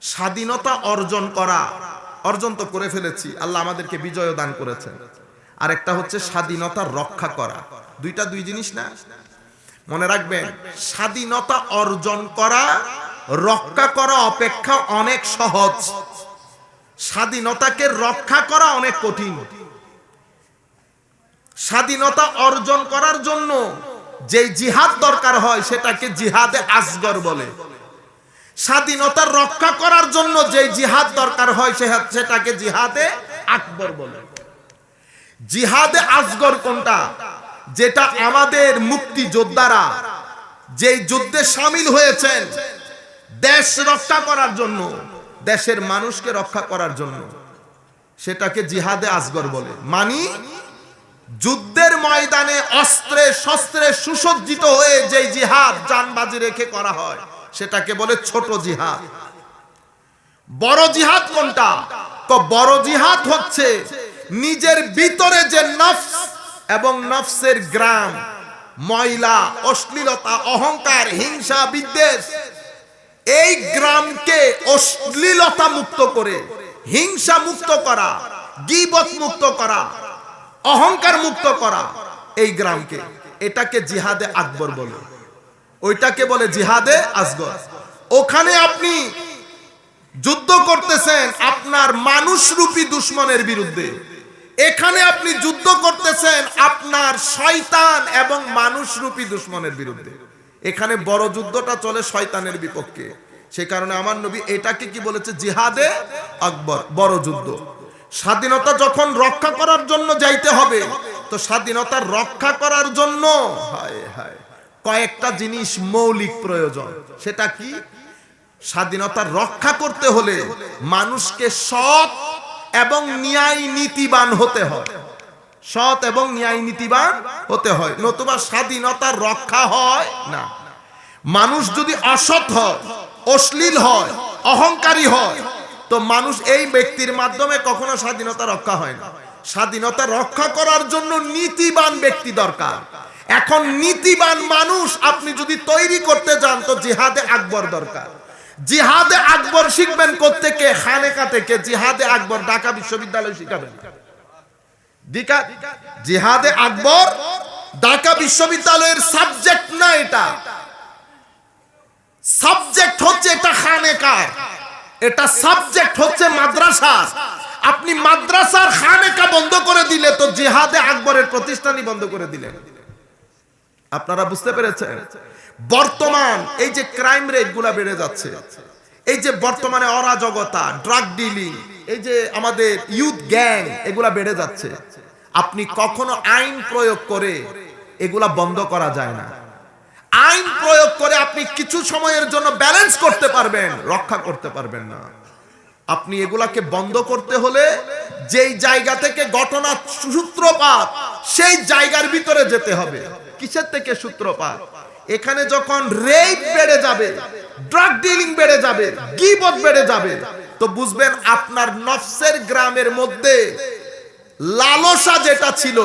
স্বাধীনতা অর্জন তো করে ফেলেছি, আল্লাহ আমাদেরকে বিজয় দান করেছেন। আরেকটা হচ্ছে স্বাধীনতা রক্ষা করা। দুইটা দুই জিনিস না, মনে রাখবেন। স্বাধীনতা অর্জন করা রক্ষা করা অপেক্ষা অনেক সহজ, স্বাধীনতাকে রক্ষা করা অনেক কঠিন। স্বাধীনতা অর্জন করার জন্য যে জিহাদ দরকার হয় সেটাকে জিহাদে আসগর বলে। স্বাধীনতা রক্ষা করার জন্য যে জিহাদ দরকার হয় সেটাকে জিহাদে আকবর বলে। জিহাদে আসগর কোনটা? যেটা আমাদের মুক্তিযোদ্ধারা যেই যুদ্ধে শামিল হয়েছেন দেশ রক্ষা করার জন্য, দেশের মানুষকে রক্ষা করার জন্য, সেটাকে জিহাদে আসগর বলে। মানে যুদ্ধের ময়দানে অস্ত্রে শস্ত্রে সুসজ্জিত হয়ে যে জিহাদ জানবাজি রেখে করা হয় সেটাকে বলে ছোট জিহাদ। বড় জিহাদ কোনটা? তো বড় জিহাদ হচ্ছে নিজের ভিতরে যে নফস এবং নফসের গ্রাম, ময়লা, অশ্লীলতা, অহংকার, হিংসা, বিদ্বেষ, এই গ্রামকে অশ্লীলতা মুক্ত করে, হিংসা মুক্ত করা, গীবত মুক্ত করা, অহংকার মুক্ত করা এই গ্রামকে, এটাকে জিহাদে আকবর বলে। ওইটাকে বলে জিহাদে আসগর। ওখানে আপনি যুদ্ধ করতেছেন আপনার মানুষরূপী দুশমনের বিরুদ্ধে, এখানে আপনি যুদ্ধ করতেছেন আপনার শয়তান এবং মানুষরূপী দুশমনের বিরুদ্ধে। এখানে বড় যুদ্ধটা চলে শয়তানের বিপক্ষে। সে কারণে আমার নবী এটাকে কি বলেছে? জিহাদে আকবর, বড় যুদ্ধ। স্বাধীনতা যখন রক্ষা করার জন্য যাইতে হবে, তো স্বাধীনতা রক্ষা করার জন্য কয়েকটা জিনিস মৌলিক প্রয়োজন। সেটা কি? স্বাধীনতা রক্ষা করতে হলে মানুষকে সৎ এবং ন্যায় নীতিবান হতে হয়, সৎ এবং ন্যায় নীতিবান হতে হয়, নতুবা স্বাধীনতা রক্ষা হয় না। মানুষ যদি অসৎ হয়, অশ্লীল হয়, অহংকারী হয়, তো মানুষ এই ব্যক্তির মাধ্যমে কখনো স্বাধীনতা রক্ষা হয় না। স্বাধীনতা রক্ষা করার জন্য নীতিবান ব্যক্তি দরকার। এখন নীতিবান মানুষ আপনি যদি তৈরি করতে যান তো জিহাদে আকবর দরকার। জিহাদে আকবর শিখবেন কোত্থেকে? খানেকা থেকে। জিহাদে আকবর ঢাকা বিশ্ববিদ্যালয় শিখাবেন। জিহাদে আকবর ঢাকা বিশ্ববিদ্যালয়ের সাবজেক্ট না, এটা সাবজেক্ট হচ্ছে, এটা খানেকা, এটা সাবজেক্ট হচ্ছে মাদ্রাসা। আপনি মাদ্রাসার খানেকা বন্ধ করে দিলে তো জিহাদে আকবরের প্রতিষ্ঠানই বন্ধ করে দিলেন। আপনারা বুঝতে পেরেছেন? বর্তমান এই যে ক্রাইম রেট গুলা বেড়ে যাচ্ছে, এই যে বর্তমানে অরাজকতা, ড্রাগ ডিলিং, এই যে আমাদের ইউথ গ্যাং, এগুলা বেড়ে যাচ্ছে। আপনি কখনো আইন প্রয়োগ করে এগুলা বন্ধ করা যায় না। আইন প্রয়োগ করে আপনি কিছু সময়ের জন্য ব্যালেন্স করতে পারবেন, রক্ষা করতে পারবেন না। আপনি এগুলাকে বন্ধ করতে হলে যেই জায়গা থেকে ঘটনা সূত্রপাত সেই জায়গার ভিতরে যেতে হবে। কিসের থেকে সূত্রপাত? এখানে যখন রেপ বেড়ে যাবে, ড্রাগ ডিলিং বেড়ে যাবে, গীবত বেড়ে যাবে, তো বুঝবেন আপনার নফসের গ্রামের মধ্যে লালসা যেটা ছিল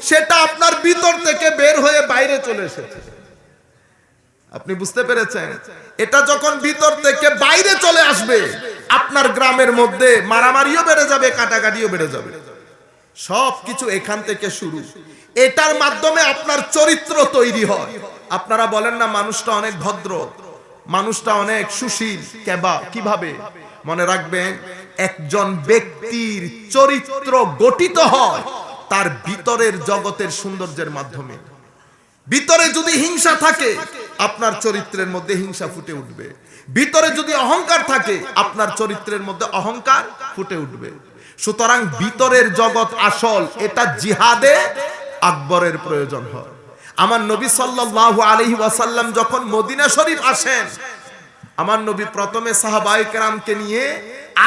সেটা আপনার ভিতর থেকে বের হয়ে বাইরে চলে এসেছে। আপনি বুঝতে পেরেছেন? এটা যখন ভিতর থেকে বাইরে চলে আসবে আপনার গ্রামের মধ্যে মারামারিও বেড়ে যাবে, কাটাকাটিও বেড়ে যাবে। সবকিছু এখান থেকে শুরু। এটার মাধ্যমে আপনার চরিত্র তৈরি হয়। আপনারা বলেন না মানুষটা অনেক ভদ্র, মানুষটা অনেক সুশীল, কিভাবে? মনে রাখবেন, একজন ব্যক্তির চরিত্র গঠিত হয় তার ভিতরের জগতের সৌন্দর্যের মাধ্যমে। ভিতরে যদি হিংসা থাকে আপনার চরিত্রের মধ্যে হিংসা ফুটে উঠবে। ভিতরে যদি অহংকার থাকে আপনার চরিত্রের মধ্যে অহংকার ফুটে উঠবে। সুতরাং ভিতরের জগৎ আসল, এটা জিহাদে আকবরের প্রয়োজন হয়। আমার নবী সাল্লাল্লাহু আলাইহি ওয়াসাল্লাম যখন মদিনা শরীফ আসেন, আমার নবী প্রথমে সাহাবায়ে কেরামকে নিয়ে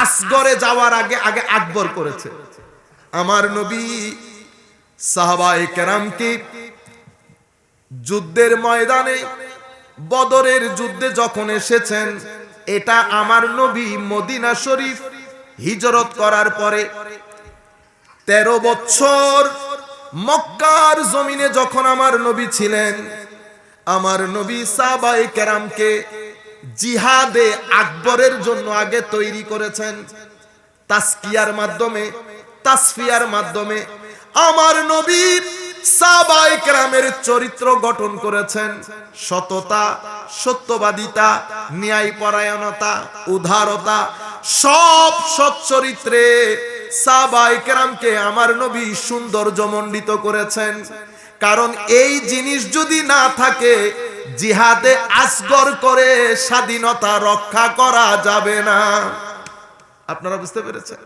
আসগরে যাওয়ার আগে আকবর করেছে। আমার নবী সাহাবায়ে কেরামকে যুদ্ধের ময়দানে, বদরের যুদ্ধে যখন এসেছেন, এটা আমার নবী মদিনা শরীফ হিজরত করার পরে 13 বছর মক্কার জমিনে যখন আমার নবী ছিলেন, আমার নবী সাহাবায়ে কেরামকে জিহাদে আকবরের জন্য আগে তৈরি করেছেন তাসকিয়ার মাধ্যমে, তাসফিয়ার মাধ্যমে। আমার নবী সাহাবায়ে কেরামের চরিত্র গঠন করেছেন, সততা, সত্যবাদিতা, ন্যায়পরায়ণতা, উদারতা, সব সচ্চরিত্রে সাহাবায়ে কেরামকে আমার নবী সৌন্দর্যমণ্ডিত করেছেন। কারণ এই জিনিস যদি না থাকে, জিহাদে আসগর করে স্বাধীনতা রক্ষা করা যাবে না। আপনারা বুঝতে পেরেছেন?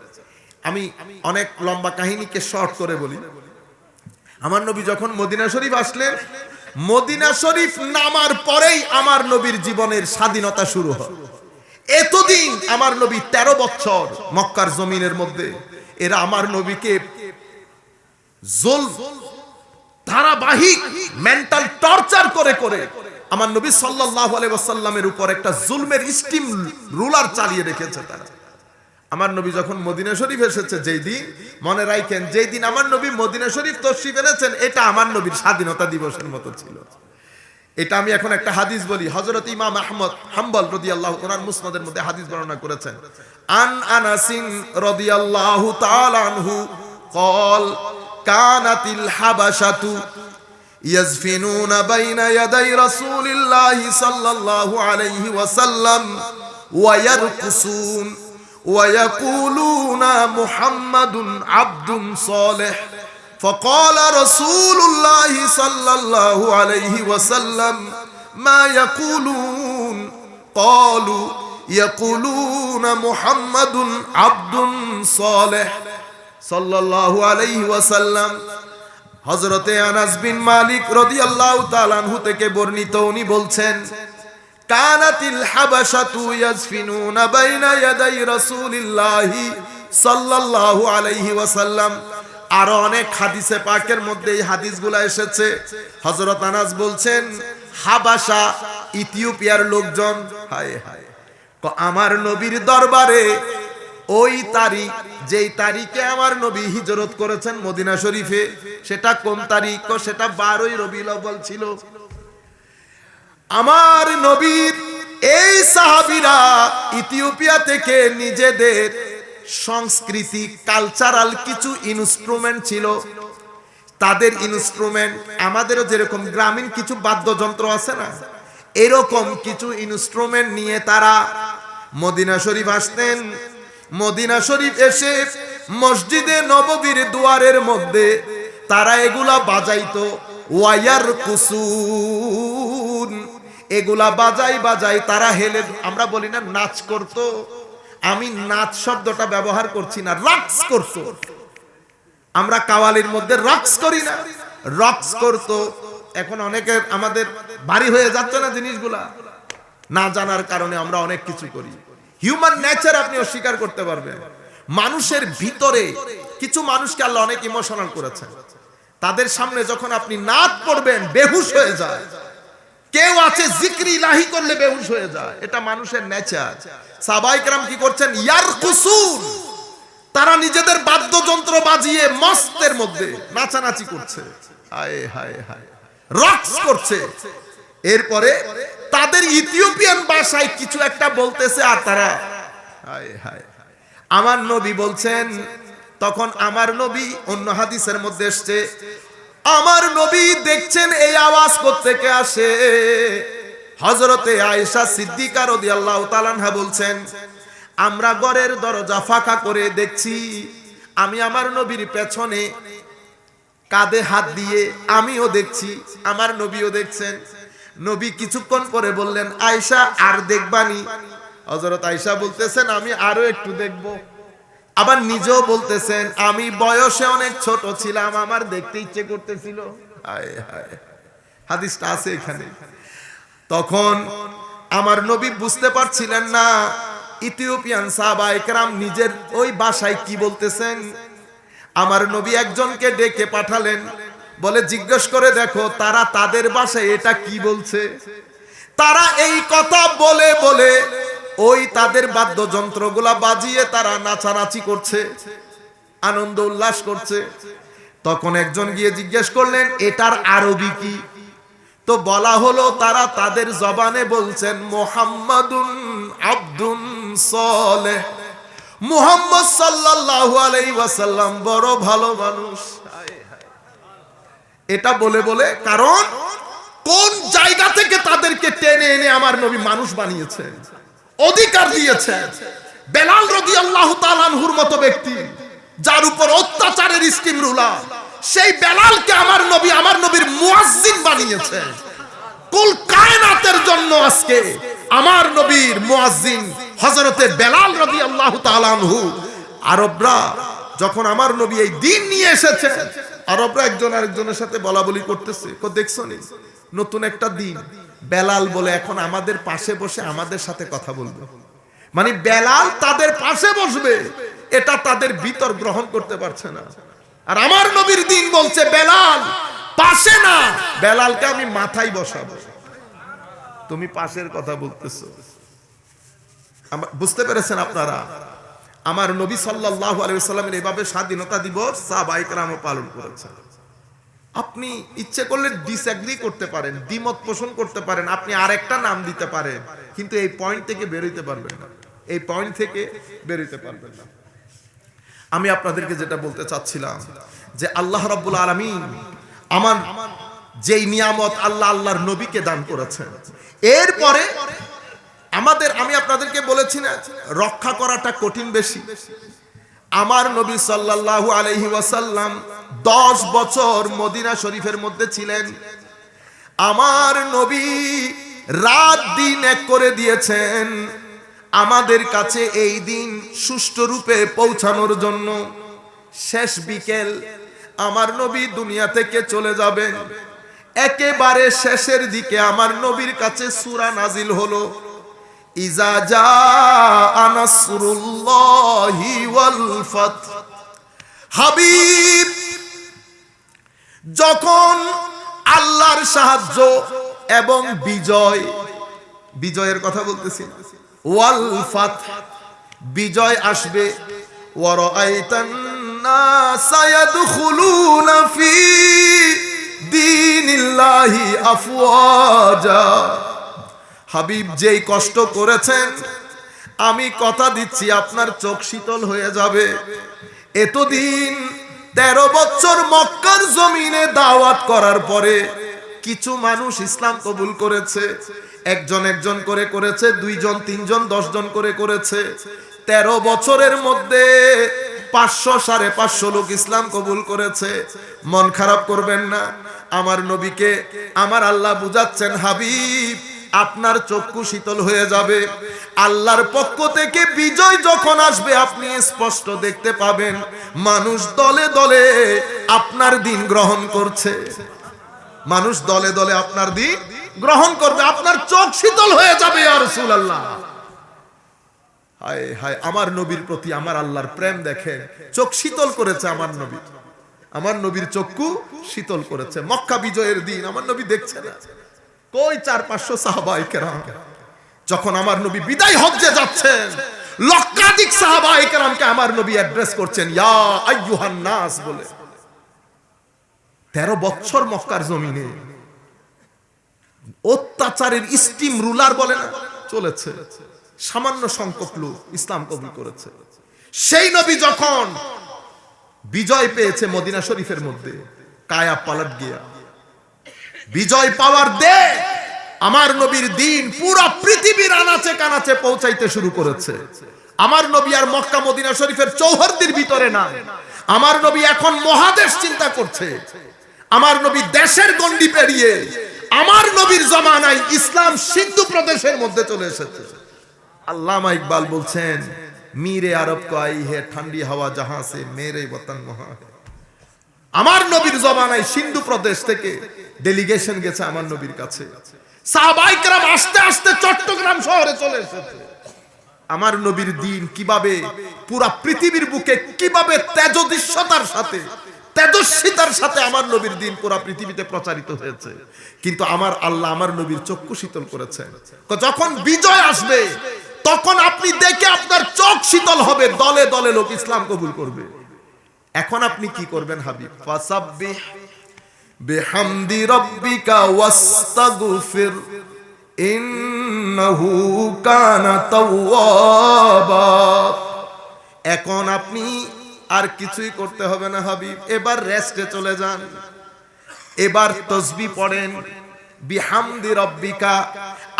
আমি অনেক লম্বা কাহিনীকে শর্ট করে বলি। আমার নবী যখন মদিনা শরীফ আসলেন, মদিনা শরীফ নামার পরেই আমার নবীর জীবনের স্বাধীনতা শুরু হয়। এতদিন আমার নবী 13 বছর মক্কার জমিনের মধ্যে এরা আমার নবীকে ধারাবাহিক মেন্টাল টর্চার করে করে আমার নবী সাল্লাল্লাহু আলাইহি ওয়াসাল্লামের উপর একটা জুলমের স্টিম রুলার চালিয়ে রেখেছে তারা। আমার নবী যখন মদিনা শরীফ এসেছে, যেই দিন, মনে রাখেন, যেই দিন আমার নবী মদিনা শরীফ তশরিফ এনেছেন, এটা আমার নবীর স্বাধীনতা দিবসের মতো ছিল। এটা আমি এখন একটা হাদিস বলি। হযরত ইমাম আহমদ হাম্বল রাদিয়াল্লাহু তাআলা মুসনাদের মধ্যে হাদিস বর্ণনা করেছেন। আন আনাসিন রাদিয়াল্লাহু তাআলা আনহু قال كانت الحبشة يزفنون بين يدي رسول الله صلى الله عليه وسلم ويرقصون ويقولون محمد عبد صالح فقال رسول الله صلى الله عليه وسلم ما يقولون قالوا يقولون محمد عبد صالح সাল্লাল্লাহু আলাইহি ওয়াসাল্লাম। হযরতে আনাস বিন মালিক রাদিয়াল্লাহু তাআলা আনহু থেকে বর্ণিত, উনি বলছেন, কানাতিল হাবাশাতু ইয়াজফিনুনা বাইনা ইয়াদাই রাসূলিল্লাহি সাল্লাল্লাহু আলাইহি ওয়াসাল্লাম। আরো অনেক হাদিসে পাকের মধ্যে এই হাদিসগুলো এসেছে। হযরত আনাস বলছেন, হাবাশা ইথিওপিয়ার লোকজন, হায় হায়, আমার নবীর দরবারে ওই তারিখ, যেই তারিখে আমার নবী হিজরত করেছেন মদিনা শরীফে, সেটা কোন তারিখ? সেটা 12ই রবিউল আউয়াল ছিল। আমার নবীর এই সাহাবীরা ইথিওপিয়া থেকে নিজেদের সংস্কৃতি, কালচারাল কিছু ইনস্ট্রুমেন্ট ছিল, তাদের ইনস্ট্রুমেন্ট আমাদেরও যেরকম গ্রামীণ কিছু বাদ্যযন্ত্র আছে না, এরকম কিছু ইনস্ট্রুমেন্ট নিয়ে তারা মদিনা শরীফ আসতেন। মদিনা শরীফ এসে মসজিদে নববীর দুয়ারের মধ্যে তারা এগুলা বাজাইতো, ওয়ায়ার কুসুন, এগুলা বাজাই বাজাই তারা হেলে, আমরা বলি না নাচ করতো, আমি নাচ শব্দটা ব্যবহার করছি না, রাক্স করতো। আমরা কাওয়ালির মধ্যে রাক্স করি না, রক্স করতো। এখন অনেকের আমাদের ভারী হয়ে যাচ্ছে না জিনিসগুলা, না জানার কারণে আমরা অনেক কিছু করি। হিউম্যান নেচার আপনি অস্বীকার করতে পারবেন। মানুষের ভিতরে কিছু মানুষকে আল্লাহ অনেক ইমোশনাল করেছেন, তাদের সামনে যখন আপনি নাচ পড়বেন বেহুশ হয়ে যায়। কেউ আছে জিকরি ইলাহি করলে বেহুশ হয়ে যায়, এটা মানুষের নেচার। সাহাবায়ে কেরাম কি করছেন? ইয়ারকুসুন, তারা নিজেদের বাদ্যযন্ত্র বাজিয়ে মস্তের মধ্যে নাচানাচি করছে, হায় হায় হায়, রক্স করছে। এরপরে তাদের ইথিওপিয়ান ভাষায় কিছু একটা বলতেছে, আর তারা হায় হায়। আমার নবী বলছেন, তখন আমার নবী, অন্য হাদিসের মধ্যে এসেছে, আমার নবী দেখছেন এই আওয়াজ কোত্থেকে আসে। হযরতে আয়েশা সিদ্দিকা রাদিয়াল্লাহু তাআলা আনহা বলছেন, আমরা ঘরের দরজা ফাঁকা করে দেখছি, আমি আমার নবীর পেছনে কাঁধে হাত দিয়ে আমিও দেখছি, আমার নবীও দেখছেন। নবী কিছুক্ষণ পরে বললেন, আয়েশা আর দেখবানি? হযরত আয়েশা বলতেছেন, আমি আরো একটু দেখব। আবার নিজেও বলতেছেন, আমি বয়সে অনেক ছোট ছিলাম, আমার দেখতে ইচ্ছে করতেছিল। হায় হায়, হাদিসটা আছে এখানে। তখন আমার নবী বুঝতে পারছিলেন না ইথিওপিয়ান সাহাবায়ে কেরাম নিজের ওই ভাষায় কি বলতেছেন। আমার নবী একজনকে ডেকে পাঠালেন, বলে জিজ্ঞেস করে দেখো তারা তাদের ভাষায় এটা কি বলছে। তারা এই কথা বলে বলে ওই তাদের বাদ্যযন্ত্রগুলা বাজিয়ে তারা নাচানাচি করছে, আনন্দ উল্লাস করছে। তখন একজন গিয়ে জিজ্ঞেস করলেন, এটার আরবি কি? তো বলা হলো তারা তাদের জবানে বলছেন মুহাম্মাদুন আব্দুন সালেহ, মুহাম্মদ সাল্লাল্লাহু আলাইহি ওয়াসাল্লাম বড় ভালো মানুষ। এটা বলে বলে, কারণ কোন জায়গা থেকে তাদেরকে টেনে এনে আমার নবী মানুষ বানিয়েছেন, অধিকার দিয়েছেন। বেলাল রাদিয়াল্লাহু তাআলা আনহুর মতো ব্যক্তি যার উপর অত্যাচারের স্কিম রুলার, সেই বেলালকে আমার নবী আমার নবীর মুয়াজ্জিন বানিয়েছেন। কুল কায়নাতের জন্য আজকে আমার নবীর মুয়াজ্জিন হযরতে বেলাল রাদিয়াল্লাহু তাআলা আনহু। আরবরা যখন আমার নবী এই দিন নিয়ে এসেছে, আরবরা একজন আরেকজনের সাথে বলা বলি করতেছে, দেখছো নি নতুন একটা দিন, বেলাল বলে এখন আমাদের পাশে বসে আমাদের সাথে কথা বলবে। মানে বেলাল তাদের পাশে বসবে, এটা তাদের ভিতর গ্রহণ করতে পারছে না। আর আমার নবীর দিন বলছে বেলাল পাশে না, বেলালকে আমি মাথায় বসাবো। তুমি পাশের কথা বলতেছো। বুঝতে পেরেছেন আপনারা? আমার নবী সাল্লাল্লাহু আলাইহি ওয়াসাল্লামের এভাবে স্বাধীনতা দিবস সাহাবায়ে কেরাম পালন করেছেন। আপনি ইচ্ছে করলে ডিসএগ্রি করতে পারেন, দ্বিমত পোষণ করতে পারেন, আপনি আরেকটা নাম দিতে পারেন, কিন্তু এই পয়েন্ট থেকে বের হইতে পারবেন না, এই পয়েন্ট থেকে বের হইতে পারবেন না। আমি আপনাদেরকে যেটা বলতে চাচ্ছিলাম যে আল্লাহ রাব্বুল আলামিন আমার যেই নিয়ামত আল্লাহ আল্লাহর নবীকে দান করেছেন, এরপরে আমি আপনাদেরকে বলেছি না রক্ষা করাটা কঠিন বেশি। আমার নবী সাল্লাল্লাহু আলাইহি ওয়াসাল্লাম 10 বছর মদিনা শরীফের মধ্যে ছিলেন। আমার নবী রাত দিন এক করে দিয়েছেন আমাদের কাছে এই দিন সুষ্ঠু রূপে পৌঁছানোর জন্য। শেষ বিকেল আমার নবী দুনিয়া থেকে চলে যাবেন, একেবারে শেষের দিকে আমার নবীর কাছে সূরা নাজিল হলো, ইজা জাআ নাসরুল্লাহি ওয়াল ফাত। হাবিব, যখন আল্লাহর সাহায্য এবং বিজয়ের কথা বলতেছি, ওয়াল ফাত, বিজয় আসবে, ওয়া রাআইতান নাসা ইয়াদখুলুনা ফি দীনিল্লাহি আফওয়াজা। হাবিব যেই কষ্ট করেছেন, আমি কথা দিচ্ছি আপনার চোখ শীতল হয়ে যাবে। এতদিন 13 বছর মক্কার জমিনে দাওয়াত করার পরে কিছু মানুষ ইসলাম কবুল করেছে, একজন একজন করে করেছে, 2 জন 3 জন 10 জন করে করেছে। 13 বছরের মধ্যে 500 550 লোক ইসলাম কবুল করেছে। মন খারাপ করবেন না, আমার নবীকে আমার আল্লাহ বুঝাচ্ছেন, হাবিব আপনার চক্ষু শীতল হয়ে যাবে। আল্লাহর পক্ষ থেকে বিজয় যখন আসবে আপনি স্পষ্ট দেখতে পাবেন মানুষ দলে দলে আপনার দিন গ্রহণ করছে, মানুষ দলে দলে আপনার দিন গ্রহণ করবে, আপনার চোখ শীতল হয়ে যাবে। ইয়া রাসূলুল্লাহ, হায় হায়, আমার নবীর প্রতি আমার আল্লাহর প্রেম দেখেন, চোখ শীতল করেছে আমার নবী, আমার নবীর চক্ষু শীতল করেছে। মক্কা বিজয়ের দিন আমার নবী দেখছে না, কই 400-500 সাহাবায়ে কেরাম, যখন আমার নবী বিদায় হজ্জে যাচ্ছেন, লক্ষাধিক সাহাবায়ে কেরামকে আমার নবী অ্যাড্রেস করছেন ইয়া আইয়ুহান নাস বলে। 13 বছর মক্কার জমিনে অত্যাচারের স্টিম রুলার বলে না চলেছে, সামান্য সংখ্যক লোক ইসলাম কবুল করেছে। সেই নবী যখন বিজয় পেয়েছে মদিনা শরীফের মধ্যে, কায়া পালট গিয়া বিজয় পাওয়ার দে আমার নবীর দিন পুরো পৃথিবীর আনাচে কানাচে পৌঁছাইতে শুরু করেছে। আমার নবী আর মক্কা মদিনা শরীফের চৌহদ্দির ভিতরে না, আমার নবী এখন মহাদেশ চিন্তা করছে। আমার নবী দেশের গণ্ডি পেরিয়ে আমার নবীর জামানায় ইসলাম সিন্ধু প্রদেশের মধ্যে চলে এসেছে। আল্লামা ইকবাল বলছেন, মিরে আরব কো আই হে ঠান্ডি হাওয়া জাহাঁ সে মেরে বতন মহা। আমার নবীর জামানায় সিন্ধু প্রদেশ থেকে ডেলিগেশন গেছে আমার নবীর কাছে, সাহাবায়ে কেরাম আস্তে আস্তে চট্টগ্রাম শহরে চলে এসেছে। আমার নবীর দিন কিভাবে পুরা পৃথিবীর বুকে কিভাবে তেজস্বিতার সাথে আমার নবীর দিন পুরা পৃথিবীতে প্রচারিত হয়েছে। কিন্তু আমার আল্লাহ আমার নবীর চক্ষু শীতল করেছেন। যখন বিজয় আসবে তখন আপনি দেখে আপনার চোখ শীতল হবে, দলে দলে লোক ইসলাম কবুল করবে। এখন আপনি কি করবেন হাবিব? ফাসাব্বিহ বিহামদি রাব্বিকা ওয়াস্তাগফির ইন্নাহু কানা তাওয়াবা। এখন আপনি আর কিছুই করতে হবে না হাবিব, এবার রেস্টে চলে যান। এবার তাসবিহ পড়েন, বিহামদি রাব্বিকা,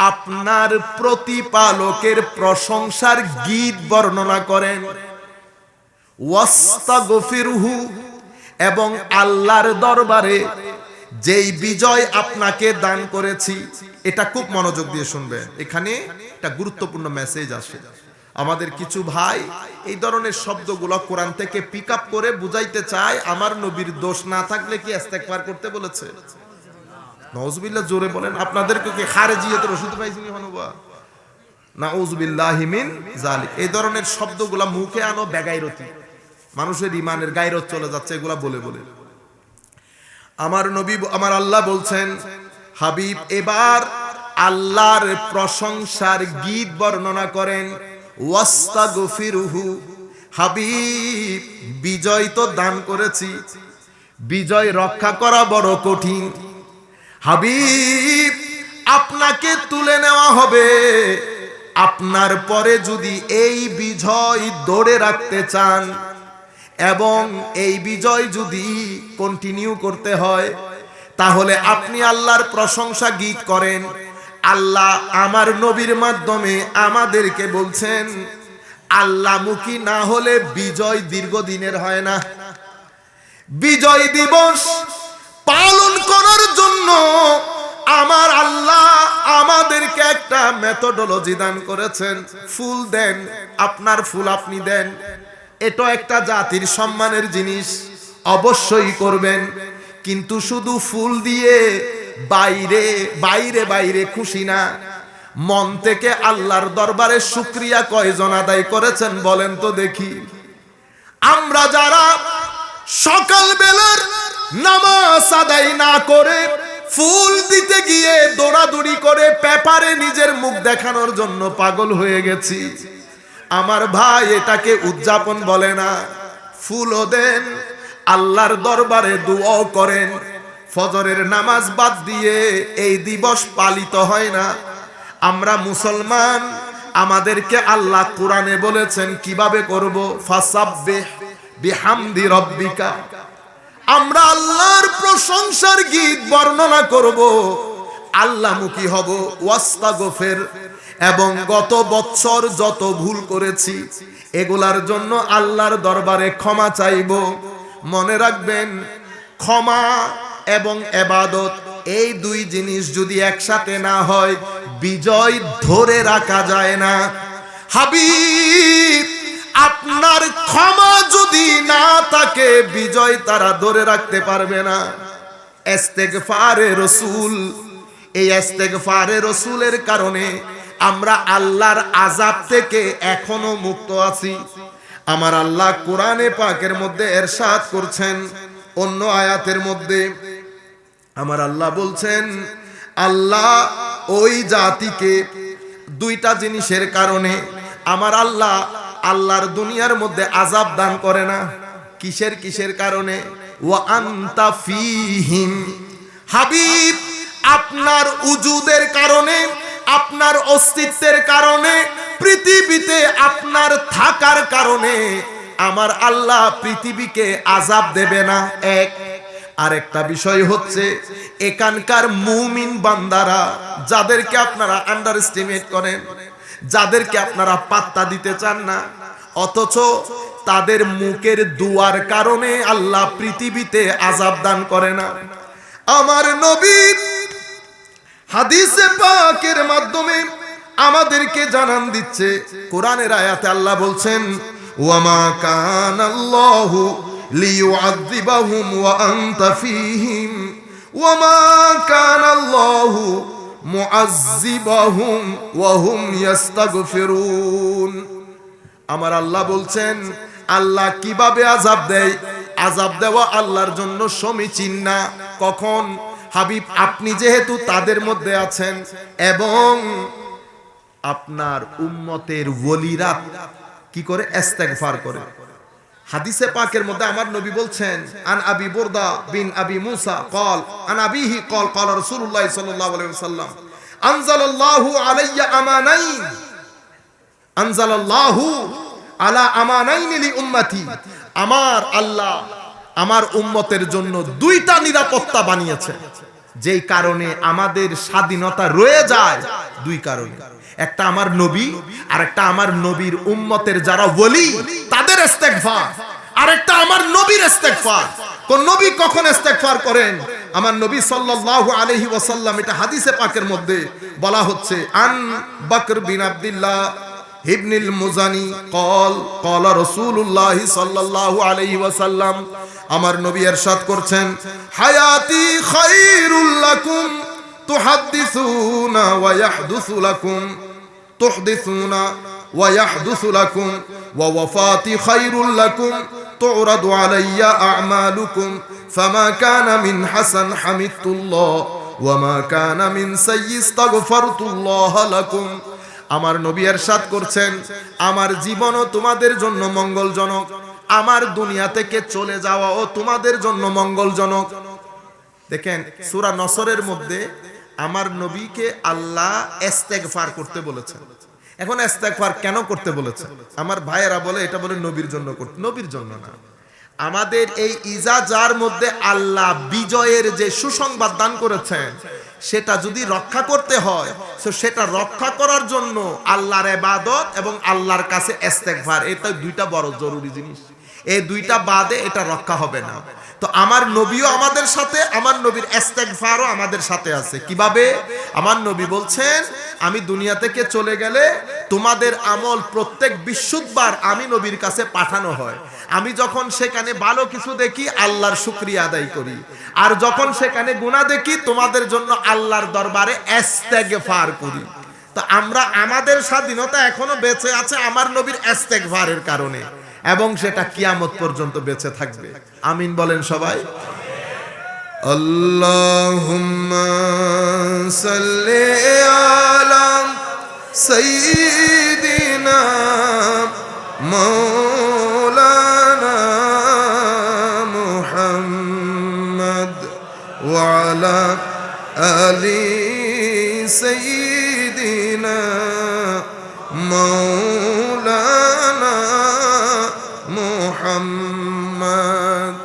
আপনার প্রতিপালকের প্রশংসার গীত বর্ণনা করেন। ওয়াস্তাগফিরহু, এবং আল্লাহর দরবারে যেই বিজয় আপনাকে দান করেছি। এটা খুব মনোযোগ দিয়ে শুনবেন, এখানে একটা গুরুত্বপূর্ণ মেসেজ আসে। আমাদের কিছু ভাই এই ধরনের শব্দগুলো কোরআন থেকে পিক আপ করে বুঝাইতে চায় আমার নবীর দোষ না থাকলে কি ইস্তেগফার করতে বলেছে? নাউজুবিল্লাহ, জোরে বলেন। আপনাদেরকে কি খারেজিয়তের ওষুধ পাইছেন হনুবা? নাউজুবিল্লাহি মিন যালিক। এই ধরনের শব্দগুলো মুখে আনো বেগাইরতি, মানুষের ইমানের গায়রত চলে যাচ্ছে এগুলা বলে বলে। আমার নবী, আমার আল্লাহ বলছেন, হাবিব এবার আল্লাহর প্রশংসার গীত বর্ণনা করেন। ওয়াস্তাগফিরহু, হাবিব বিজয় তো দান করেছি, বিজয় রক্ষা করা বড় কঠিন। হাবিব আপনাকে তুলে নেওয়া হবে, আপনার পরে যদি এই বিজয় ধরে রাখতে চান এবং এই বিজয় যদি কন্টিনিউ করতে হয়, তাহলে আপনি আল্লাহর প্রশংসা গীত করেন। আল্লাহ আমার নবীর মাধ্যমে আমাদেরকে বলছেন, আল্লাহমুখী না হলে বিজয় দীর্ঘদিনের হয় না। বিজয় দিবস পালন করার জন্য আমার আল্লাহ আমাদেরকে একটা মেথডোলজি দান করেছেন। ফুল দেন, আপনার ফুল আপনি দেন, এটা একটা জাতির সম্মানের জিনিস, অবশ্যই করবেন। কিন্তু শুধু ফুল দিয়ে বাইরে বাইরে বাইরে খুশি না, মন থেকে আল্লাহর দরবারে শুকরিয়া কয়জন আদায় করেছেন বলেন তো দেখি? আমরা যারা সকাল বেলার নামাজ আদায় না করে ফুল দিতে গিয়ে দৌড়াদৌড়ি করে পেপারে নিজের মুখ দেখানোর জন্য পাগল হয়ে গেছি, আমার ভাই এটাকে উদযাপন বলে না। ফুলও দেন, আল্লাহর দরবারে দোয়াও করেন। ফজরের নামাজ বাদ দিয়ে এই দিবস পালিত হয় না। আমরা মুসলমান, আমাদেরকে আল্লাহ কোরআনে বলেছেন কিভাবে করব, ফাসাব্বিহ বিহামদি রাব্বিকা। আমরা আল্লাহর প্রশংসার গীত বর্ণনা করব, আল্লাহমুখী হব, ওয়াস্তাগফির, এবং গত বছর যত ভুল করেছি এগুলার জন্য আল্লাহর দরবারে ক্ষমা চাইব। মনে রাখবেন, ক্ষমা এবং ইবাদত এই দুই জিনিস যদি একসাথে না হয় বিজয় ধরে রাখা যায় না। হাবিব আপনার ক্ষমা যদি না থাকে বিজয় তারা ধরে রাখতে পারবে না। ইস্তেগফারে রাসূল, এই ইস্তেগফারে রাসূলের কারণে আমরা আল্লাহর আযাব থেকে এখনো মুক্ত আছি। আমার আল্লাহ কোরআনে পাকের মধ্যে ইরশাদ করছেন, অন্য আয়াতের মধ্যে আমার আল্লাহ বলছেন, আল্লাহ ওই জাতিকে দুইটা জিনিসের কারণে আমার আল্লাহ আল্লাহর দুনিয়ার মধ্যে আযাব দান করে না। কিসের কিসের কারণে? ওয়া আনতা ফীহিম, হাবিব আপনার উজুদের কারণে, আপনার অস্তিত্বের কারণে, পৃথিবীতে আপনার থাকার কারণে আমার আল্লাহ পৃথিবীকে আযাব দেবে না। এক, আরেকটা বিষয় হচ্ছে এখানকার মুমিন বান্দারা যাদেরকে আপনারা আন্ডার এস্টিমেট করেন, যাদেরকে আপনারা পাত্তা দিতে চান না, অথচ তাদের মুখের দুয়ার কারণে আল্লাহ পৃথিবীতে আযাব দান করে না। আমার নবী হাদিসে পাকের মাধ্যমে আমাদেরকে জানান দিচ্ছে, কোরআনের আয়াতে আল্লাহ বলছেন, ওয়ামা কানাল্লাহু লিয়ুআযিবাহুম ওয়া আনতা ফীহিম ওয়ামা কানাল্লাহু মুআযিবাহুম ওয়া হুম ইস্তাগফিরুন। আমার আল্লাহ বলছেন, আল্লাহ কিভাবে আযাব দেয়, আযাব দেওয়া আল্লাহর জন্য সমীচীন না। কখন? হাবিব আপনি যেহেতু তাদের মধ্যে আছেন এবং আপনার উম্মতের ওলিরা কি করে? ইস্তেগফার করে। হাদিসে পাকের মধ্যে আমার নবী বলছেন, আন আবি বুরদা বিন আবি মুসা قال আন আবিহি قال قال রাসূলুল্লাহ সাল্লাল্লাহু আলাইহি ওয়াসাল্লাম আনজালাল্লাহু আলাইয়া আমানাইন আনজালাল্লাহু আলা আমানাইন লি উম্মতি। আমার আল্লাহ আমার উম্মতের জন্য দুইটা নিরাপত্তা বানিয়েছে, যেই কারণে আমাদের স্বাধীনতা রয়ে যায়। দুই কারণে, একটা আমার নবী আর একটা আমার নবীর উম্মতের যারা ওলি তাদের ইস্তেগফার, আর একটা আমার নবীর ইস্তেগফার। কোন নবী কখন ইস্তেগফার করেন? আমার নবী সাল্লাল্লাহু আলাইহি ওয়াসাল্লাম, এটা হাদিসে পাকের মধ্যে বলা হচ্ছে, আন বকর বিন আব্দুল্লাহ ইবনুল মুজানি قال قال রাসূলুল্লাহ সাল্লাল্লাহু আলাইহি ওয়াসাল্লাম, আমার নবী ইরশাদ করছেন, হায়াতি খায়রুল লাকুম তুহাদ্দিসুনা ওয়া ইয়াহদুসু লাকুম তুহদিসুনা ওয়া ইয়াহদুসু লাকুম ওয়া ওয়াফাতি খায়রুল লাকুম তুরাদু আলাইয়া আ'মালুকুম ফামা কানা মিন হাসান হামিদতুল্লাহ ওয়া মা কানা মিন সাইয়্যি ইস্তাগফারতুল্লাহ লাকুম। আমার নবী ইরশাদ করছেন, আমার জীবনও তোমাদের জন্য মঙ্গলজনক, আমার দুনিয়া থেকে চলে যাওয়াও তোমাদের জন্য মঙ্গলজনক। দেখেন সূরা নসরের মধ্যে আমার নবীকে আল্লাহ ইস্তেগফার করতে বলেছেন। এখন ইস্তেগফার কেন করতে বলেছেন? আমার ভাইয়েরা বলে এটা বলে নবীর জন্য করতে, নবীর জন্য না। আমাদের এই ইজাজার মধ্যে আল্লাহ বিজয়ের যে সুসংবাদ দান করেছেন, সেটা যদি রক্ষা করতে হয় তো সেটা রক্ষা করার জন্য আল্লাহর ইবাদত এবং আল্লাহর কাছে ইস্তেগফার, এটা দুইটা বড় জরুরি জিনিস। এই দুইটা বাদে এটা রক্ষা হবে না। তো আমার নবীও আমাদের সাথে, আমার নবীর ইস্তেগফারও আমাদের সাথে আছে। কিভাবে? আমার নবী বলছেন, আমি দুনিয়া থেকে চলে গেলে তোমাদের আমল প্রত্যেক বিশুদ্ধবার আমি নবীর কাছে পাঠানো হয়। আমি যখন সেখানে ভালো কিছু দেখি আল্লাহর শুকরিয়া আদায় করি, আর যখন সেখানে গুনাহ দেখি তোমাদের জন্য আল্লাহর দরবারে ইস্তেগফার করি। তো আমরা, আমাদের স্বাধীনতা এখনো বেঁচে আছে আমার নবীর ইস্তেগফারের কারণে, এবং সেটা কিয়ামত পর্যন্ত বেঁচে থাকবে। আমিন বলেন সবাই। আল্লাহুম্মা সাল্লি আলা সাইয়্যিদিনা মাওলানা মুহাম্মদ ওয়া আলা আলি সাইয়্যিদিনা মাওলানা মুহাম্মদ।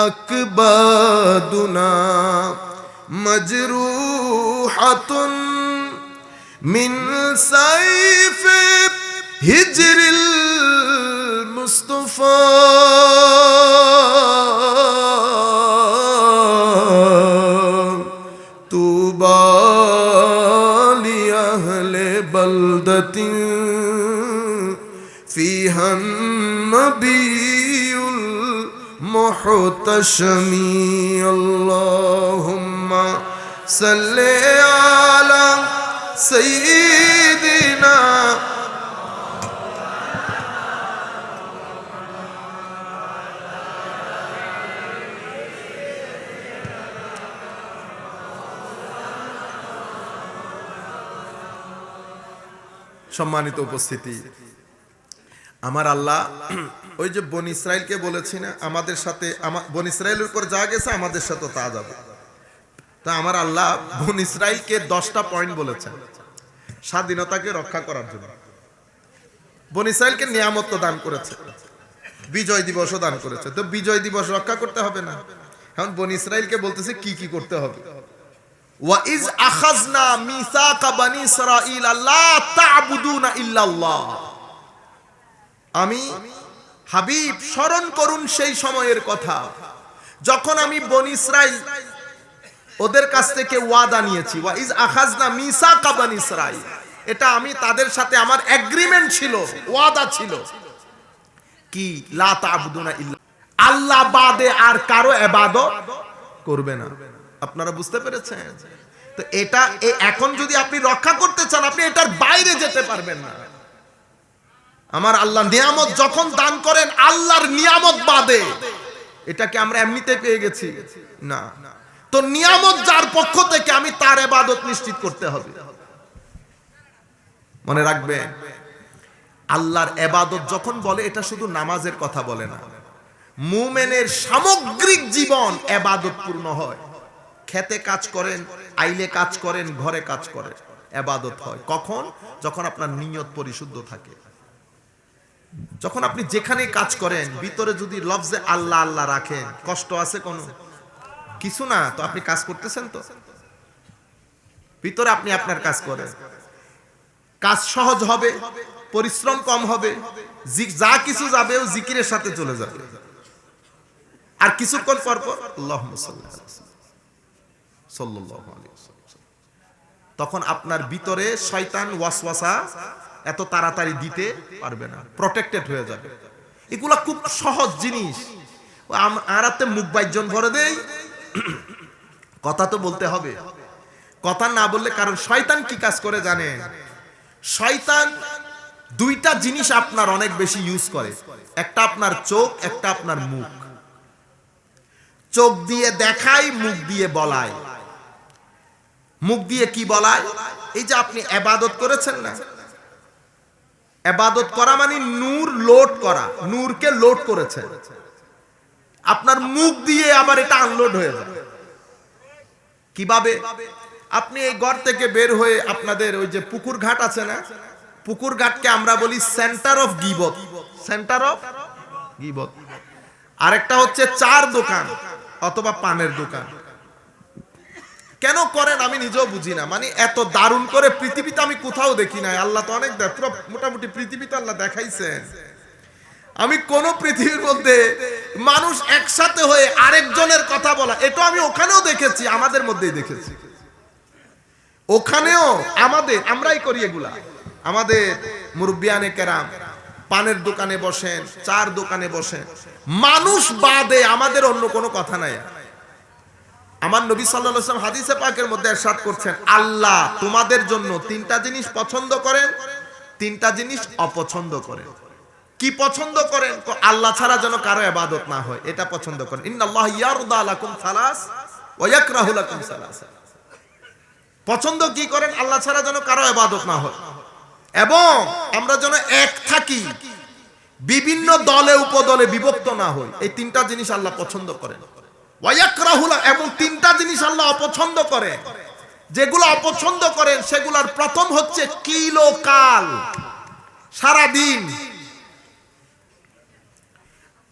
আকবাদুনা মজরুহাতুন মিন সাইফ হিজরিল মুস্তাফা তুবা লি আহলে বলদতিন ফিহান নবিয়ুল মুহতাশমি। আল্লাহুম্মা সাল্লি আলা সাইয়্যিদিনা সম্মানিত উপস্থিতি, আমার আল্লাহ ওই যে বনি ইসরাইলকে বলেছি না, আমাদের সাথে, বনি ইসরাইলের উপর যা গেছে আমাদের সাথে তা যাবে। তা আমার আল্লাহ বনি ইসরাইলকে 10টা পয়েন্ট বলেছেন স্বাধীনতাকে রক্ষা করার জন্য। বনি ইসরাইলকে নিয়ামত দান করেছে, বিজয় দিবসও দান করেছে। তো বিজয় দিবস রক্ষা করতে হবে না? এখন বনি ইসরাইলকে বলতেছে কি কি করতে হবে। ওয়া ইজ আখাযনা মিসাকা বনি ইসরাঈল আল্লা তা'বুদুনা ইল্লাল্লাহ। আমি হাবিব স্মরণ করুন সেই সময়ের কথা যখন আমি বনি ইসরাইল ওদের কাছ থেকে ওয়াদা নিয়েছি। ওয়া ইজ আখাযনা মিসাকা বনি ইসরাঈল, এটা আমি তাদের সাথে আমার এগ্রিমেন্ট ছিল, ওয়াদা ছিল কি, লা তা'বুদুনা ইল্লা আল্লাহ বাদে আর কারো ইবাদত করবে না। আপনারা বুঝতে পেরেছেন? তো এটা এখন যদি আপনি রক্ষা করতে চান, আপনি এটার বাইরে যেতে পারবেন না। আমার আল্লাহ নিয়ামত যখন দান করেন আল্লাহর নিয়ামত বাদে, এটাকে আমরা এমনিতে পেয়ে গেছি না। তো নিয়ামত যার পক্ষ থেকে, আমি তার ইবাদত নিশ্চিত করতে হবে। মনে রাখবেন, আল্লাহর ইবাদত যখন বলে এটা শুধু নামাজের কথা বলে না, মুমিনের সামগ্রিক জীবন ইবাদতপূর্ণ হয়। খেতে কাজ করেন, আইলে কাজ করেন, ঘরে কাজ করেন, ইবাদত হয়। কখন? যখন আপনার নিয়ত পরিশুদ্ধ থাকে। যখন আপনি যেখানে কাজ করেন ভিতরে যদি লফজে আল্লাহ আল্লাহ রাখেন, কষ্ট আছে কোনো কিছু না, তো আপনি কাজ করতেছেন, তো ভিতরে আপনি আপনার কাজ করেন, কাজ সহজ হবে, পরিশ্রম কম হবে, যা কিছু যাবে ও জিকিরের সাথে চলে যাবে। আর কিছুক্ষণ পর পর আল্লাহুম্মা সাল্লাল্লাহু আলাইহি ওয়াসাল্লাম, তখন আপনার ভিতরে শয়তান ওয়াসওয়াসা এত তাড়াতাড়ি দিতে পারবে না, প্রটেক্টেড হয়ে যাবে। এগুলা খুব সহজ জিনিস। আরাতে মুখ বাইজন ভরে দেই, কথা তো বলতে হবে, কথা না বললে, কারণ শয়তান কি কাজ করে জানেন? শয়তান দুইটা জিনিস আপনার অনেক বেশি ইউজ করে, একটা আপনার চোখ, একটা আপনার মুখ। চোখ দিয়ে দেখায়, মুখ দিয়ে বলায়। মুখ দিয়ে কি বলায়? এই যে আপনি ইবাদত করেছেন না, ইবাদত করা মানে নূর লোড করা, নূরকে লোড করেছেন, আপনার মুখ দিয়ে আবার এটা আনলোড হয়ে যায়। কিভাবে? আপনি এই ঘর থেকে বের হয়ে আপনাদের ওই যে পুকুর ঘাট আছে না, পুকুর ঘাটকে আমরা বলি সেন্টার অফ গীবত, সেন্টার অফ গীবত। আরেকটা হচ্ছে চার দোকান অথবা পানের দোকান। কেন করেন আমি নিজেও বুঝি না, মানে এত দারুণ করে পৃথিবীতে আমি কোথাও দেখি নাই। আল্লাহ তো অনেক পুরো মোটামুটি পৃথিবীতে আল্লাহ দেখাইছেন। আমি কোন পৃথিবীর মধ্যে মানুষ একসাথে হয়ে আরেকজনের কথা বলা, এটা আমি ওখানেও দেখেছি, আমাদের মধ্যেই দেখেছি। ওখানেও আমরাই করি এগুলা। আমাদের মুরব্বিয়ানে কেরাম পানের দোকানে বসেন, চার দোকানে বসেন, মানুষ বাদে আমাদের অন্য কোনো কথা নাই। আমার নবী সাল্লাল্লাহু আলাইহি ওয়াসাল্লাম হাদিসে পাকের মধ্যে ইরশাদ করছেন, আল্লাহ তোমাদের জন্য তিনটা জিনিস পছন্দ করেন, তিনটা জিনিস অপছন্দ করেন। কি পছন্দ করেন? আল্লাহ ছাড়া যেন কারো ইবাদত না হয়, এটা পছন্দ করেন। ইন্নাল্লাহ ইয়ারদা লাকুম সালাস ওয়া ইয়াকরাহু লাকুম সালাস। পছন্দ কি করেন? আল্লাহ ছাড়া যেন কারো ইবাদত না হয়, এবং আমরা যেন এক থাকি, বিভিন্ন দলে উপদলে বিভক্ত না হই। এই তিনটা জিনিস আল্লাহ পছন্দ করেন। ওয়া ইয়াকরাহু, এবং তিনটা জিনিস আল্লাহ অপছন্দ করেন। যেগুলো অপছন্দ করেন সেগুলোর প্রথম হচ্ছে কিলোকাল, সারা দিন।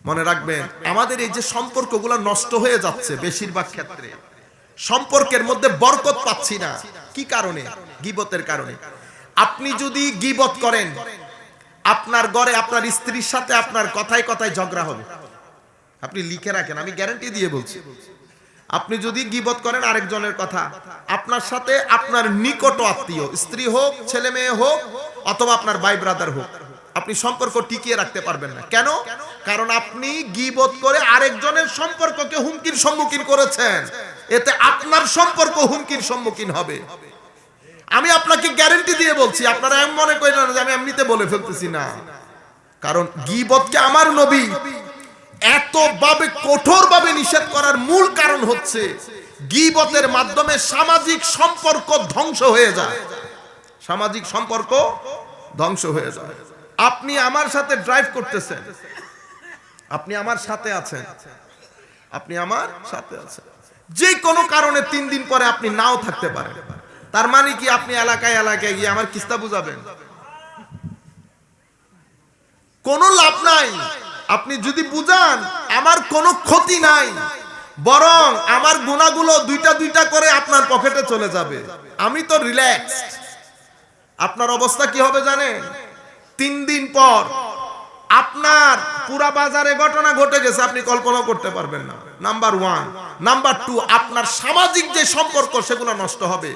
মনে রাখবেন, আমাদের এই যে সম্পর্কগুলো নষ্ট হয়ে যাচ্ছে, বেশিরভাগ ক্ষেত্রে সম্পর্কের মধ্যে বরকত পাচ্ছি না। কি কারণে? গীবতের কারণে। আপনি যদি গীবত করেন, আপনার ঘরে আপনার স্ত্রীর সাথে আপনার কথায় কথায় ঝগড়া হবে। আপনি লিখে রাখেন, আমি গ্যারান্টি দিয়ে বলছি। আপনি যদি গীবত করেন আরেকজনের কথা, আপনার সাথে আপনার নিকট আত্মীয়, স্ত্রী হোক, ছেলে মেয়ে হোক, অথবা আপনার ভাই ব্রাদার হোক, আপনি সম্পর্ক টিকিয়ে রাখতে পারবেন না। কেন? কারণ আপনি গীবত করে আরেকজনের সম্পর্ককে হুমকির সম্মুখীন করেছেন। এতে আপনার সম্পর্ক হুমকির সম্মুখীন হবে। আমি আপনাকে গ্যারান্টি দিয়ে বলছি, আপনারা এমন মনে করেন না যে আমি এমনিতে বলে ফেলতেছি না। কারণ গীবতকে আমার নবী এতভাবে কঠোরভাবে নিষেধ করার মূল কারণ হচ্ছে গীবতের মাধ্যমে সামাজিক সম্পর্ক ধ্বংস হয়ে যায়। সামাজিক সম্পর্ক ধ্বংস হয়ে যায়। আপনি আমার সাথে ড্রাইভ করতেছেন, আপনি আমার সাথে আছেন, আপনি আমার সাথে আছেন, যে কোনো কারণে 3 দিন পরে আপনি নাও থাকতে পারেন। তার মানে কি আপনি এলাকায় এলাকায় গিয়ে আমার কিস্তা বুঝাবেন? কোনো লাভ নাই। আপনি যদি বুঝান, আমার কোনো ক্ষতি নাই, বরং আমার গুনাহগুলো দুইটা দুইটা করে আপনার পকেটে চলে যাবে। আমি তো রিল্যাক্সড। আপনার অবস্থা কি হবে জানেন? 3 দিন পর আপনার পুরা বাজারে ঘটনা ঘটে গেছে, আপনি কল্পনা করতে পারবেন না। নাম্বার 1। নাম্বার 2, আপনার সামাজিক যে সম্পর্ক সেগুলো নষ্ট হবে।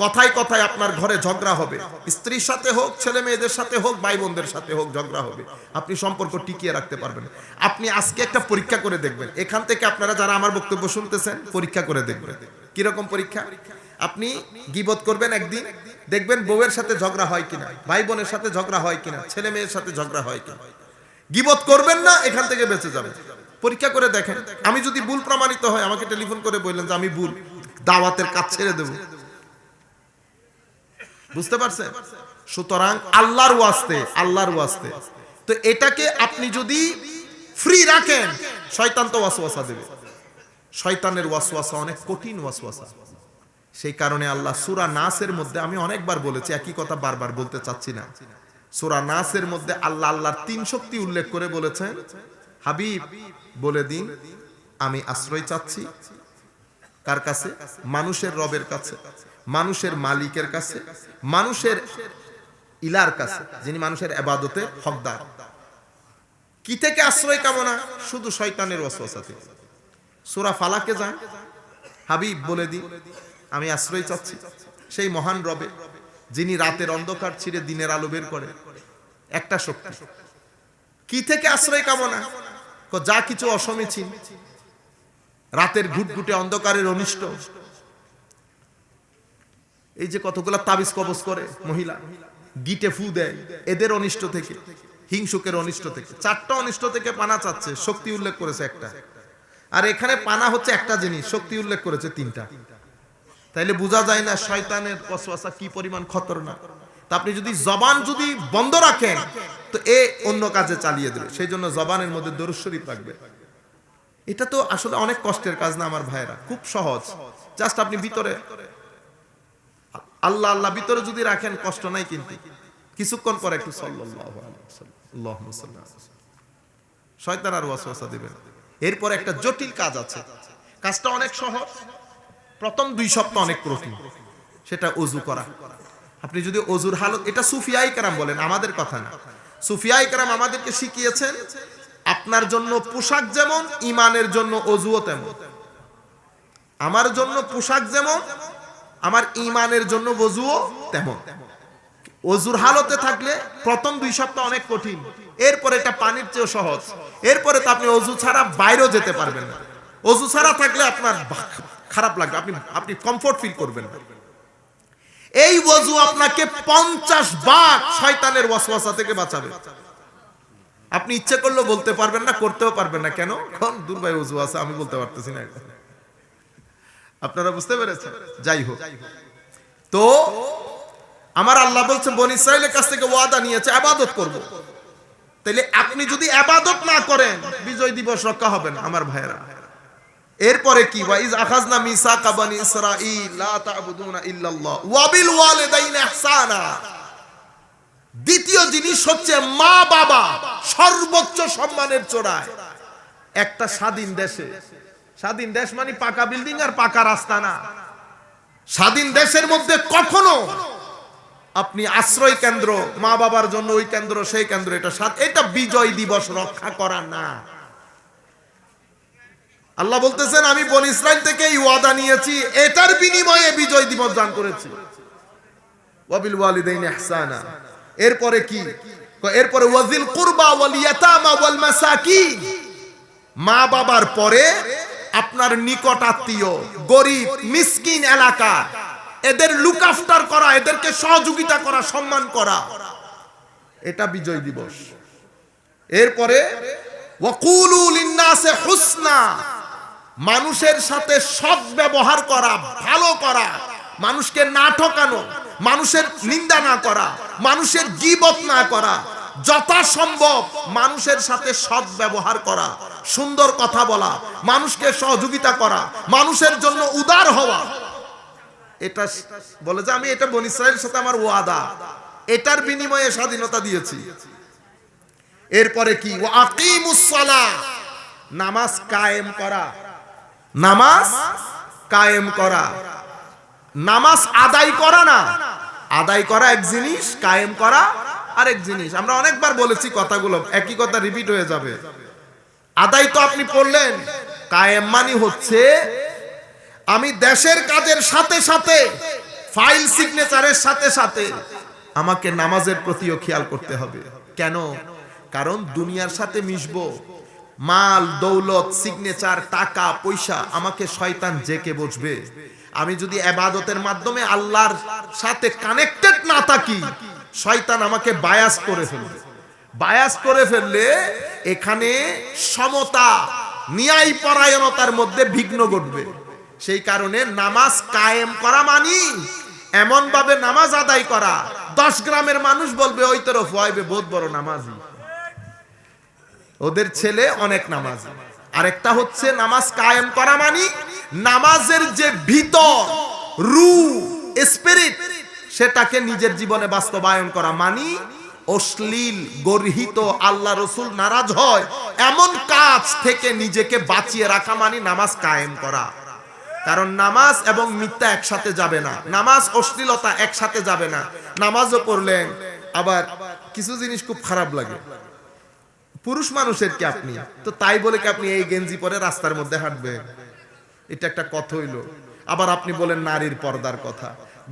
কথায় কথায় আপনার ঘরে ঝগড়া হবে, স্ত্রীর সাথে হোক, ছেলে মেয়েদের সাথে হোক, ভাই বোনদের সাথে হোক, ঝগড়া হবে। আপনি সম্পর্ক টিকিয়ে রাখতে পারবেন। আপনি আজকে একটা পরীক্ষা করে দেখবেন। এখান থেকে আপনারা যারা আমার বক্তব্য শুনতেছেন, পরীক্ষা করে দেখবেন। কিরকম পরীক্ষা? আপনি গীবত করবেন একদিন, দেখবেন বউয়ের সাথে ঝগড়া হয় কিনা, ভাই বোনের সাথে ঝগড়া হয় কিনা, ছেলে মেয়ের সাথে ঝগড়া হয় কিনা। গীবত করবেন না, এখান থেকে বেঁচে যাবেন। পরীক্ষা করে দেখেন। আমি যদি ভুল প্রমাণিত হয় আমাকে টেলিফোন করে বললেন যে আমি ভুল, দাওয়াতের কাজ ছেড়ে দেব। বুঝতে পারছেন? সুতরাং আল্লাহর ওয়াস্তে, আল্লাহর ওয়াস্তে, তো এটাকে আপনি যদি ফ্রি রাখেন, শয়তান তো ওয়াসওয়াসা দেবে। শয়তানের ওয়াসওয়াসা অনেক কঠিন ওয়াসওয়াসা। সেই কারণে আল্লাহ সূরা নাসের মধ্যে, আমি অনেকবার বলেছি, একই কথা বারবার বলতে চাচ্ছি না, সূরা নাসের মধ্যে আল্লাহ আল্লাহর 3 শক্তি উল্লেখ করে বলেছেন, হাবিব বলে দিন আমি আশ্রয় চাচ্ছি কার কাছে? মানুষের রবের কাছে, মানুষের মালিকের কাছে, মানুষের ইলার কাছে, যিনি মানুষের ইবাদতের হকদার। কি থেকে আশ্রয় কামনা? শুধু শয়তানের ওয়াসওয়াসা থেকে। সূরা ফালাকে যান, হাবিব বলে দিন আমি আশ্রয় চাচ্ছি সেই মহান রবে, যিনি রাতের অন্ধকার ছিঁড়ে দিনের আলো বের করে। একটা শক্তি। কি থেকে আশ্রয় কামনা? যা কিছু অসমীচীন, রাতের ঘুটঘুটে অন্ধকারের অনিষ্ট, এই যে কতগুলা তাবিজ কবজ করে মহিলা, গিটে ফু দেয়, এদের অনিষ্ট থেকে, হিংসুকের অনিষ্ট থেকে, 4টা অনিষ্ট থেকে পানা চাচ্ছে। শক্তি উল্লেখ করেছে একটা, আর এখানে পানা হচ্ছে একটা জিনিস, শক্তি উল্লেখ করেছে 3টা। তাইলে বোঝা যায় না শয়তানের ওয়াসওয়াসা কি পরিমাণ খতরনাক। তা আপনি যদি জবান যদি বন্ধ রাখেন তো এ অন্য কাজে চালিয়ে দেবে। সেই জন্য জবানের মধ্যে দরুদ শরীফ রাখবে। এটা তো আসলে অনেক কষ্টের কাজ না আমার ভাইরা, খুব সহজ। জাস্ট আপনি ভিতরে আল্লাহ আল্লাহ ভিতরে যদি রাখেন কষ্ট নাই, কিন্তু কিছুক্ষণ পরে একটু সাল্লাল্লাহু আলাইহি ওয়াসাল্লাম, আল্লাহুম্মা সাল্লি আলা, শয়তান আর ওয়াসওয়াসা দিবে না। এরপর একটা জটিল কাজ আছে, কাজটা অনেক সহজ, প্রথম 2 সপ্তাহ অনেক কঠিন, সেটা ওযু করা। আপনি যদি ওযুর হালত, এটা সুফিয়ায়ে কেরাম বলেন, আমাদের কথা না, সুফিয়ায়ে কেরাম আমাদেরকে শিখিয়েছেন আপনার জন্য পোশাক যেমন, ঈমানের জন্য ওযুও তেমন। আমার জন্য পোশাক যেমন, আমার ঈমানের জন্য ওযুও তেমন। ওযুর হালতে থাকলে প্রথম 2 সপ্তাহ অনেক কঠিন, এরপরে এটা পানির চেয়েও সহজ। এরপরে তো আপনি ওযু ছাড়া বাইরেও যেতে পারবেন না। ওযু ছাড়া থাকলে আপনার খারাপ লাগবে, আপনি কমফোর্ট ফিল করবেন না। এই ওযু আপনাকে 50 বার শয়তানের ওয়াসওয়াসা থেকে বাঁচাবে। আপনি ইচ্ছে করলেও বলতে পারবেন না, করতেও পারবেন না। কেন? কোন দুর্বল ওযু আছে, আমি বলতে পারতেছি না। আপনারা বুঝতে পেরেছেন? যাই হোক, তো আমার আল্লাহ বলছে বনী ইসরাইলের কাছ থেকে ওয়াদা নিয়েছে ইবাদত করব। তাইলে আপনি যদি ইবাদত না করেন বিজয় দিবস রক্ষা হবে না আমার ভাইরা। এরপরে কি? ওয়াইজ আখাযনা মিসাকা বনী ইসরাঈল লা তা'বুদুনা ইল্লাল্লাহ ওয়া বিল ওয়ালিদাইনি ইহসানা। দ্বিতীয় জিনিস হচ্ছে মা বাবা সর্বোচ্চ সম্মানের চূড়ায়। একটা স্বাধীন দেশে, স্বাধীন দেশ মানে পাকা বিল্ডিং আর পাকা রাস্তা না। স্বাধীন দেশের মধ্যে কখনো আপনি আশ্রয় কেন্দ্র, মা বাবার জন্য ওই কেন্দ্র সেই কেন্দ্র, এটা বিজয় দিবস রক্ষা করা না। আল্লাহ বলতেছেন আমি বনী ইসরাইল থেকে এই ওয়াদা নিয়েছি, এটার বিনিময়ে বিজয় দিবস দান করেছি। ওয়া বিল ওয়ালিদাইনি ইহসানা। এরপরে কি? এরপরে ওয়াজিল কুরবা ওয়াল ইয়াতামা ওয়াল মাসাকিন। মা বাবার পরে আপনার নিকট আত্মীয়, গরিব মিসকিন এলাকা, এদের লুক আফটার করা, এদেরকে সহযোগিতা করা, সম্মান করা, এটা বিজয় দিবস। এরপরে ওয়াকুলু লিন-নাসি হুসনা। মানুষের সাথে সৎ ব্যবহার করা, ভালো করা, মানুষকে না ঠকানো, মানুষের নিন্দা না করা, মানুষের গীবত না করা, যথাসম্ভব মানুষের সাথে সৎ ব্যবহার করা, সুন্দর কথা বলা, মানুষকে সহযোগিতা করা, মানুষের জন্য উদার হওয়া। এটা বলে যে আমি এটা বনী ইসরাইলের সাথে আমার ওয়াদা, এটার বিনিময়ে স্বাধীনতা দিয়েছি। এরপরে কি? ওয়া আকিমুস সালাহ। নামাজ কায়েম করা, নামাজ কায়েম করা, নামাজ আদায় করা না। আদায় করা এক জিনিস, কায়েম করা আরেক জিনিস। আমরা অনেকবার বলেছি কথাগুলো, একই কথা রিপিট হয়ে যাবে। আদায় তো আপনি পড়লেন, কায়েম মানে হচ্ছে আমি দেশের কাজের সাথে সাথে, ফাইল সিগনেচারের সাথে সাথে আমাকে নামাজের প্রতিও খেয়াল করতে হবে। কেন? কারণ দুনিয়ার সাথে মিশবো, মাল দৌলত, সিগনেচার, টাকা পয়সা, আমাকে শয়তান জেকে বসবে। আমি যদি ইবাদতের মাধ্যমে আল্লাহর সাথে কানেক্টেড না থাকি, শয়তান আমাকে বায়াস করে ফেলবে। বায়াস করে ফেললে এখানে সমতা, ন্যায় পরায়ণতার মধ্যে বিঘ্ন ঘটবে। সেই কারণে নামাজ কায়েম করা মানি এমন ভাবে নামাজ আদায় করা, 10 গ্রামের মানুষ বলবে ওই তরফ হইবে বহুত বড় নামাজি, ওদের ছেলে অনেক নামাজি, আরেকটা হচ্ছে নামাজ কায়েম করা মানে নামাজের যে ভিতর রূহ স্পিরিট সেটাকে নিজের জীবনে বাস্তবায়ন করা মানে অশ্লীল গর্হিত আল্লাহ রসুল নারাজ হয় এমন কাজ থেকে নিজেকে বাঁচিয়ে রাখা মানে নামাজ কায়েম করা। কারণ নামাজ এবং মিথ্যা একসাথে যাবে না, নামাজ অশ্লীলতা একসাথে যাবে না। নামাজও করলেন আবার কিছু জিনিস খুব খারাপ লাগে, পুরুষ মানুষের কি আপনি তো তাই বলে কি আপনি এই গেঞ্জি পরে রাস্তার মধ্যে হাঁটবেন? এটা একটা কথা হইল। আবার আপনি বলেন নারীর পর্দার কথা।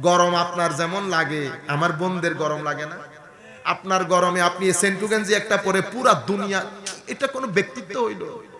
গরম আপনার যেমন লাগে আমার বোনদের গরম লাগে না? আপনার গরমে আপনি সেন্টু গেঞ্জি একটা পরে পুরা দুনিয়া, এটা কোনো ব্যক্তিত্ব হইল?